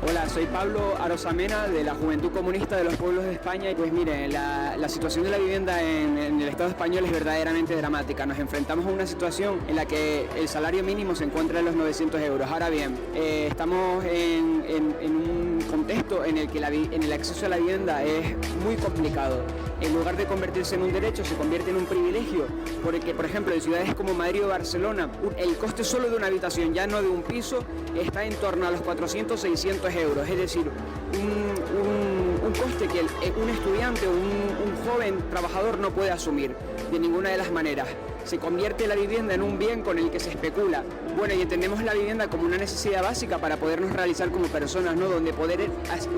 Hola, soy Pablo Arosamena de la Juventud Comunista de los Pueblos de España. Y pues mire, la situación de la vivienda en el Estado español es verdaderamente dramática. Nos enfrentamos a una situación en la que el salario mínimo se encuentra en los 900 euros. Ahora bien, estamos en un contexto en el que el acceso a la vivienda es muy complicado. En lugar de convertirse en un derecho, se convierte en un privilegio, porque, por ejemplo, en ciudades como Madrid o Barcelona, el coste solo de una habitación, ya no de un piso, está en torno a los 400-600 euros, es decir, un coste que un estudiante o un joven trabajador no puede asumir de ninguna de las maneras. Se convierte la vivienda en un bien con el que se especula. Bueno, y entendemos la vivienda como una necesidad básica para podernos realizar como personas, ¿no? Donde poder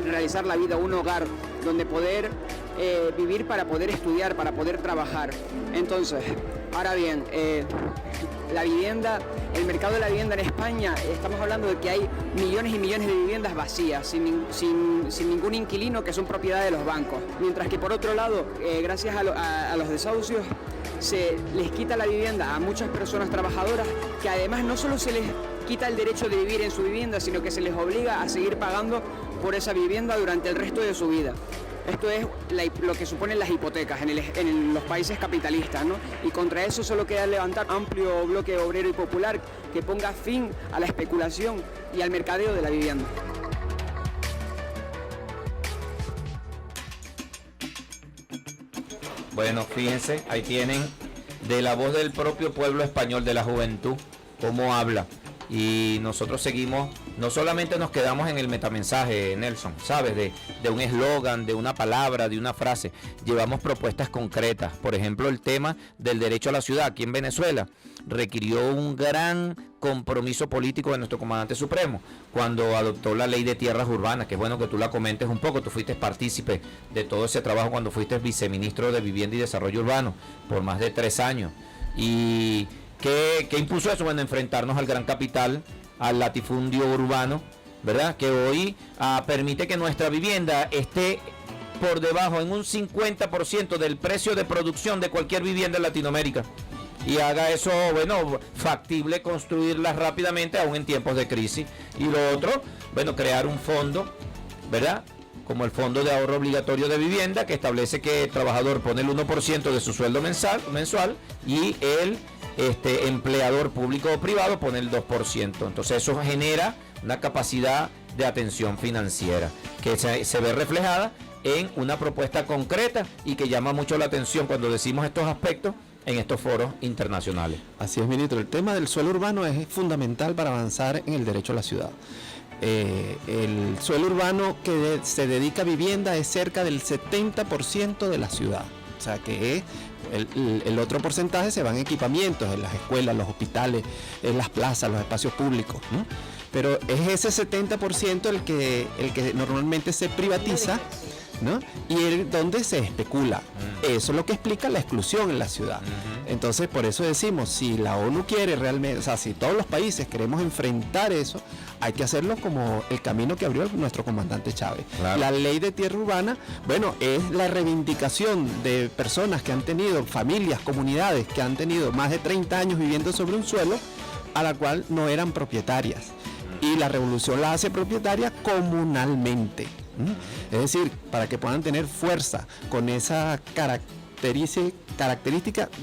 realizar la vida, un hogar, donde poder vivir para poder estudiar, para poder trabajar. Entonces, ahora bien, la vivienda, el mercado de la vivienda en España, estamos hablando de que hay millones y millones de viviendas vacías, sin ningún inquilino, que son propiedad de los bancos. Mientras que por otro lado, gracias a los desahucios, se les quita la vivienda a muchas personas trabajadoras, que además no solo se les quita el derecho de vivir en su vivienda, sino que se les obliga a seguir pagando por esa vivienda durante el resto de su vida. Esto es lo que suponen las hipotecas en los países capitalistas, ¿no? Y contra eso solo queda levantar un amplio bloque obrero y popular que ponga fin a la especulación y al mercadeo de la vivienda. Bueno, fíjense, ahí tienen de la voz del propio pueblo español, de la juventud, cómo habla. Y nosotros seguimos, no solamente nos quedamos en el metamensaje, Nelson, ¿sabes? De un eslogan, de una palabra, de una frase. Llevamos propuestas concretas. Por ejemplo, el tema del derecho a la ciudad aquí en Venezuela requirió un gran compromiso político de nuestro comandante supremo cuando adoptó la ley de tierras urbanas, que es bueno que tú la comentes un poco. Tú fuiste partícipe de todo ese trabajo cuando fuiste viceministro de Vivienda y Desarrollo Urbano por más de 3 años. Y ¿qué impuso eso? Bueno, enfrentarnos al gran capital, al latifundio urbano, ¿verdad? Que hoy permite que nuestra vivienda esté por debajo en un 50% del precio de producción de cualquier vivienda en Latinoamérica. Y haga eso, bueno, factible construirlas rápidamente, aún en tiempos de crisis. Y lo otro, bueno, crear un fondo, ¿verdad? Como el Fondo de Ahorro Obligatorio de Vivienda, que establece que el trabajador pone el 1% de su sueldo mensual y él empleador público o privado pone el 2%. Entonces eso genera una capacidad de atención financiera que se ve reflejada en una propuesta concreta y que llama mucho la atención cuando decimos estos aspectos en estos foros internacionales. Así es, ministro. El tema del suelo urbano es fundamental para avanzar en el derecho a la ciudad. El suelo urbano que se dedica a vivienda es cerca del 70% de la ciudad. O sea que el otro porcentaje se va en equipamientos, en las escuelas, los hospitales, en las plazas, los espacios públicos, ¿no? Pero es ese 70% el que normalmente se privatiza, ¿no? Y donde se especula. Eso es lo que explica la exclusión en la ciudad. Entonces, por eso decimos, si la ONU quiere realmente, o sea, si todos los países queremos enfrentar eso, hay que hacerlo como el camino que abrió nuestro comandante Chávez. Claro. La ley de tierra urbana, bueno, es la reivindicación de personas que han tenido, familias, comunidades que han tenido más de 30 años viviendo sobre un suelo a la cual no eran propietarias. Y la revolución la hace propietaria comunalmente. Es decir, para que puedan tener fuerza con esa característica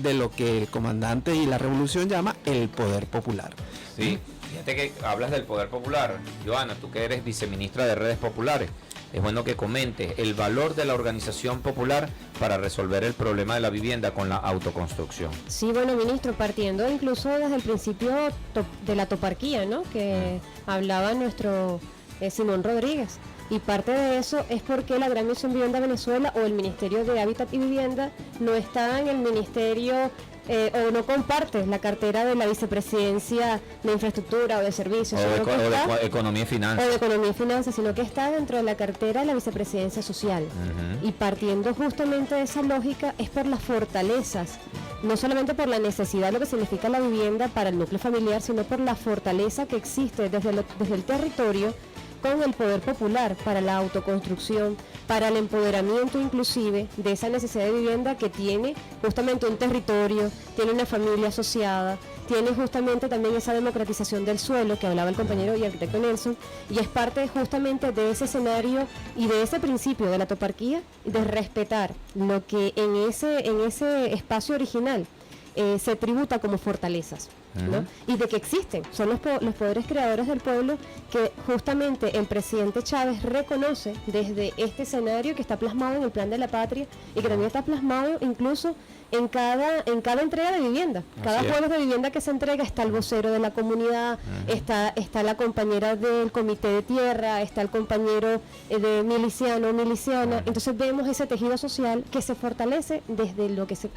de lo que el comandante y la revolución llama el poder popular. Sí, fíjate que hablas del poder popular. Joana, tú que eres viceministra de Redes Populares, es bueno que comentes el valor de la organización popular para resolver el problema de la vivienda con la autoconstrucción. Sí, bueno, ministro, partiendo incluso desde el principio de la toparquía, ¿no? Que hablaba nuestro Simón Rodríguez. Y parte de eso es porque la Gran Misión Vivienda Venezuela o el Ministerio de Hábitat y Vivienda no está en el ministerio o no comparte la cartera de la vicepresidencia de infraestructura o de servicios. O de economía y finanzas. O de economía y finanzas, sino que está dentro de la cartera de la vicepresidencia social. Y partiendo justamente de esa lógica es por las fortalezas, no solamente por la necesidad de lo que significa la vivienda para el núcleo familiar, sino por la fortaleza que existe desde el territorio con el poder popular para la autoconstrucción, para el empoderamiento inclusive de esa necesidad de vivienda que tiene justamente un territorio, tiene una familia asociada, tiene justamente también esa democratización del suelo que hablaba el compañero y arquitecto Nelson, y es parte justamente de ese escenario y de ese principio de la toparquía, de respetar lo que en ese espacio original se tributa como fortalezas, ¿no? Y de que existen, son los poderes creadores del pueblo que justamente el presidente Chávez reconoce desde este escenario que está plasmado en el Plan de la Patria y que también está plasmado incluso en cada entrega de vivienda. Cada jueves de vivienda que se entrega está el vocero de la comunidad, está la compañera del comité de tierra, está el compañero de miliciano o miliciana. Entonces vemos ese tejido social que se fortalece desde lo que se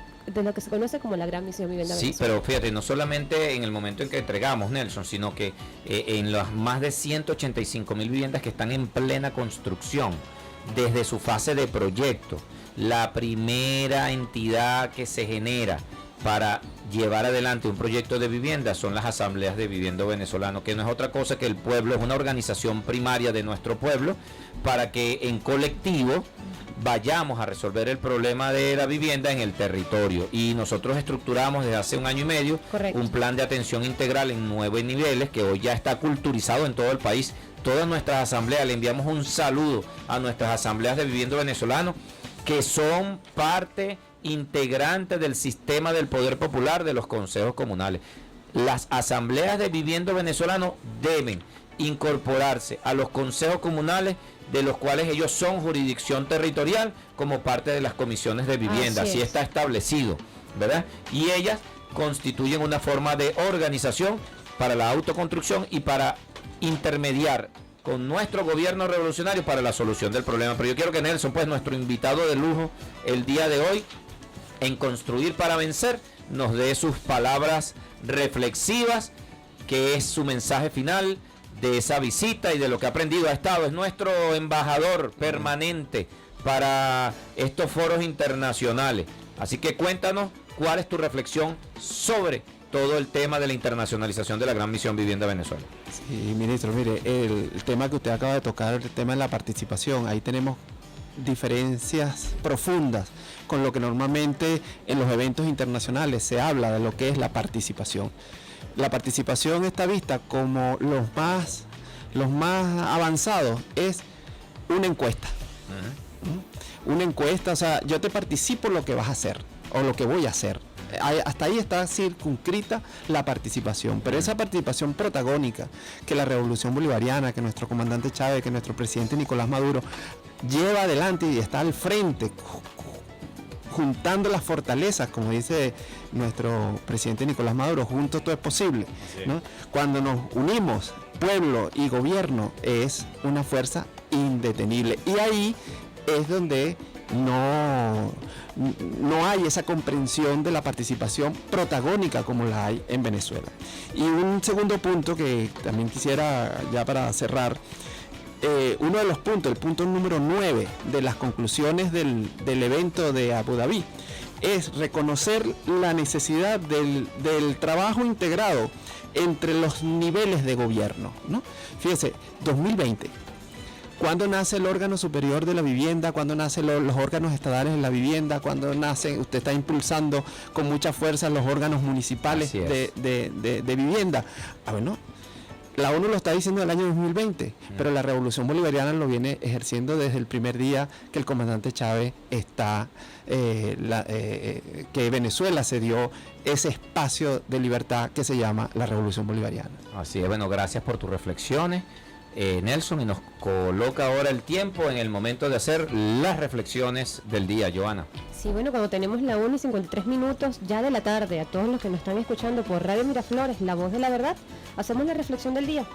conoce como la Gran Misión Vivienda Venezuela. Sí, pero fíjate, no solamente en el momento en que entregamos, Nelson, sino que en las más de 185.000 viviendas que están en plena construcción, desde su fase de proyecto, la primera entidad que se genera para llevar adelante un proyecto de vivienda son las asambleas de vivienda venezolano, que no es otra cosa que el pueblo, es una organización primaria de nuestro pueblo para que en colectivo vayamos a resolver el problema de la vivienda en el territorio. Y nosotros estructuramos desde hace 1 año y medio un plan de atención integral en 9 niveles que hoy ya está culturizado en todo el país. Todas nuestras asambleas, le enviamos un saludo a nuestras asambleas de vivienda venezolano que son parte integrante del sistema del poder popular de los consejos comunales. Las asambleas de vivienda venezolano deben incorporarse a los consejos comunales, de los cuales ellos son jurisdicción territorial, como parte de las comisiones de vivienda. Así está establecido, ¿verdad? Y ellas constituyen una forma de organización para la autoconstrucción y para intermediar con nuestro gobierno revolucionario para la solución del problema. Pero yo quiero que Nelson, pues nuestro invitado de lujo el día de hoy en Construir para Vencer, nos dé sus palabras reflexivas, que es su mensaje final de esa visita y de lo que ha aprendido. Ha estado, es nuestro embajador permanente para estos foros internacionales. Así que cuéntanos cuál es tu reflexión sobre todo el tema de la internacionalización de la Gran Misión Vivienda Venezuela. Sí, ministro, mire, el tema que usted acaba de tocar, el tema de la participación, ahí tenemos diferencias profundas con lo que normalmente en los eventos internacionales se habla de lo que es la participación. La participación está vista como los más avanzados, es una encuesta. Una encuesta, o sea, yo te participo en lo que vas a hacer o lo que voy a hacer. Hasta ahí está circunscrita la participación, pero esa participación protagónica que la Revolución Bolivariana, que nuestro comandante Chávez, que nuestro presidente Nicolás Maduro lleva adelante y está al frente, juntando las fortalezas, como dice nuestro presidente Nicolás Maduro, juntos todo es posible, ¿no? Cuando nos unimos, pueblo y gobierno, es una fuerza indetenible. Y ahí es donde no hay esa comprensión de la participación protagónica como la hay en Venezuela. Y un segundo punto que también quisiera, ya para cerrar, uno de los puntos, el punto número 9 de las conclusiones del evento de Abu Dhabi, es reconocer la necesidad del trabajo integrado entre los niveles de gobierno, ¿no? Fíjese, 2020, ¿cuándo nace el órgano superior de la vivienda? ¿Cuándo nacen los órganos estadales de la vivienda? ¿Cuándo nace, usted está impulsando con mucha fuerza los órganos municipales de vivienda? Bueno, la ONU lo está diciendo en el año 2020, pero la Revolución Bolivariana lo viene ejerciendo desde el primer día que el comandante Chávez está, que Venezuela se dio ese espacio de libertad que se llama la Revolución Bolivariana. Así es, bueno, gracias por tus reflexiones, Nelson, y nos coloca ahora el tiempo en el momento de hacer las reflexiones del día, Joana. Sí, bueno, cuando tenemos la 1:53 ya de la tarde, a todos los que nos están escuchando por Radio Miraflores, La Voz de la Verdad, hacemos la reflexión del día.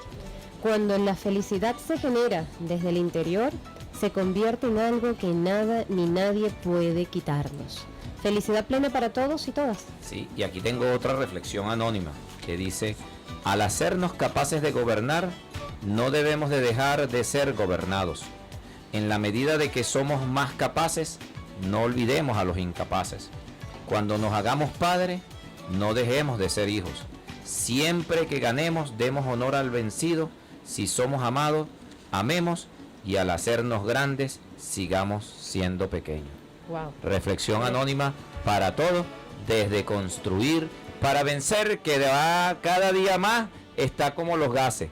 Cuando la felicidad se genera desde el interior, se convierte en algo que nada ni nadie puede quitarnos. Felicidad plena para todos y todas. Sí, y aquí tengo otra reflexión anónima que dice: al hacernos capaces de gobernar, no debemos de dejar de ser gobernados. En la medida de que somos más capaces, no olvidemos a los incapaces. Cuando nos hagamos padres, no dejemos de ser hijos. Siempre que ganemos, demos honor al vencido. Si somos amados, amemos, y al hacernos grandes, sigamos siendo pequeños. Wow. Reflexión anónima para todos, desde construir para vencer, que va cada día más está como los gases,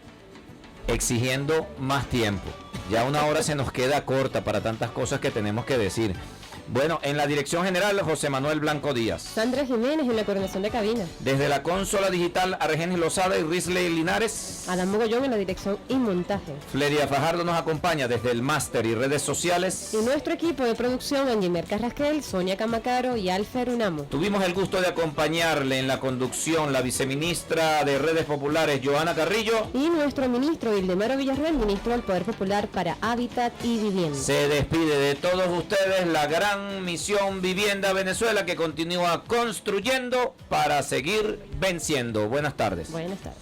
exigiendo más tiempo. Ya una hora se nos queda corta para tantas cosas que tenemos que decir. Bueno, en la dirección general, José Manuel Blanco Díaz. Sandra Jiménez en la coordinación de cabina. Desde la consola digital, Argenis Lozada y Risley Linares. Adam Mogollón en la dirección y montaje. Fleria Fajardo nos acompaña desde el máster y redes sociales. Y nuestro equipo de producción, Angimer Carrasquel, Sonia Camacaro y Alfer Unamo. Tuvimos el gusto de acompañarle en la conducción la viceministra de Redes Populares, Joana Carrillo. Y nuestro ministro, Ildemaro Villarreal, ministro del Poder Popular para Hábitat y Vivienda. Se despide de todos ustedes la gran misión Vivienda Venezuela, que continúa construyendo para seguir venciendo. Buenas tardes. Buenas tardes.